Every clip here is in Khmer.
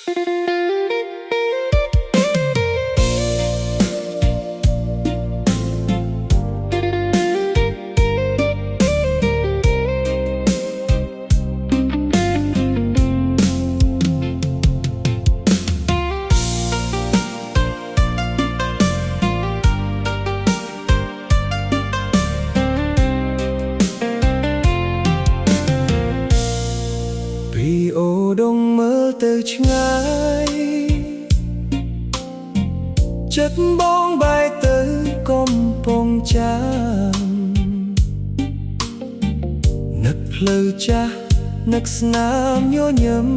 ពីអូដងមើលទៅឆ្ងាយចិត្តបងបែរទៅកំពង់ចាមនឹកផ្លូវចាស់នឹកស្នាមញញឹម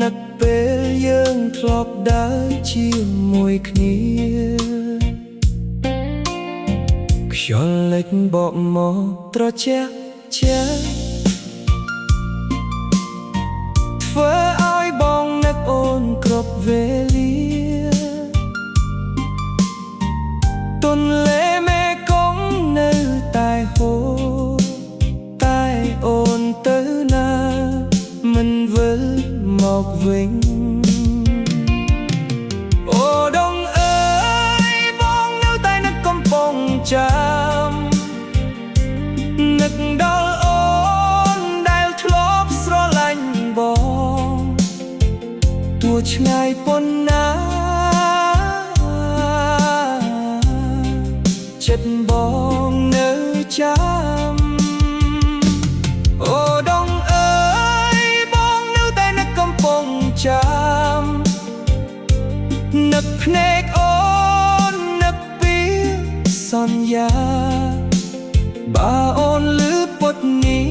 នឹកពេលយើងធ្លាប់ដើរជាមួយគ្នាខ្យល់លិចបក់មកត្រជាក់ជាក់ធ្វើឲ្យបងនឹកអូនគ្រប់វេលាទន្លេមេគង្គនៅតែហូរតែអូនទៅណាមិនវិលមកវិញអូដងអើយបងនៅតែនឹកកំពង់ចាមនឹកដល់អូនដែលធ្លាប់ស្រឡាញ់បងទោះឆ្ងាយប៉ុណ្ណាចិត្តបងនៅចាំអូដងអើយបងនៅតែនឹកកំពង់ចាមនឹកភ្នែកអូននឹកពីសន្យាបើអូនលឺពុតនេះ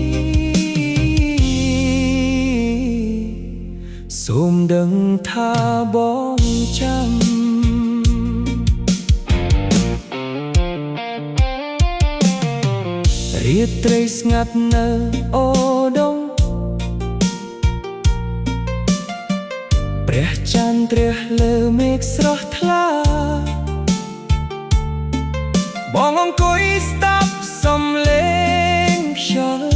សូមដឹងថាបងចាំរាត្រីស្ងាត់នៅអូដងព្រះច័ន្ទត្រាស់លើមេឃស្រស់ថ្លាបងអង្គុយស្ដាប់សំឡេងខ្យល់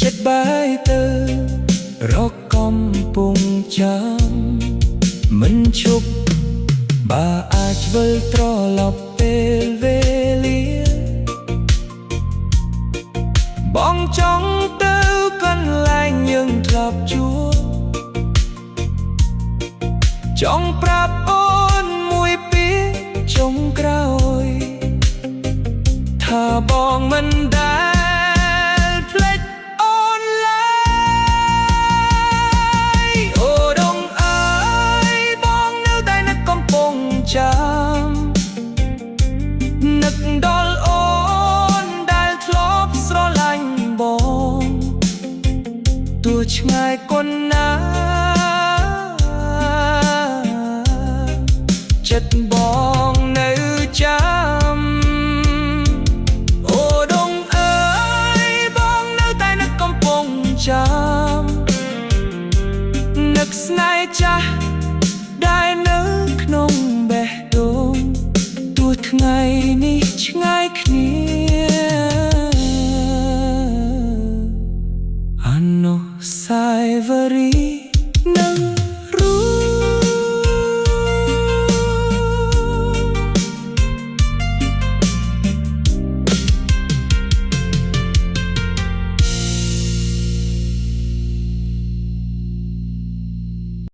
ចិត្តបែរទៅរកកំពង់ចាមមិនឈប់បើអាចវិលត្រឡប់ពេលវេលាបងចង់ទៅកន្លែងយើងធ្លាប់ជួបចង់ប្រាប់អូនមួយពាក្យចុងក្រោយថាបងមិនដែលភ្លេចអូនឡើយអូដងអើយបងនៅតែនឹកកំពង់ចាមនឹកដល់អូនដែលធ្លាប់ស្រឡាញ់បងទោះឆ្ងាយប៉ុណ្ណាចិត្តបងនៅចាំអូដងអើយបងនៅតែនឹកកំពង់ចាមនឹកស្នេហ៍ចាស់ដែលនៅក្នុងបេះដូងទោះថ្ងៃនេះឆ្ងាយគ្នាអនុស្សាវរីយ៍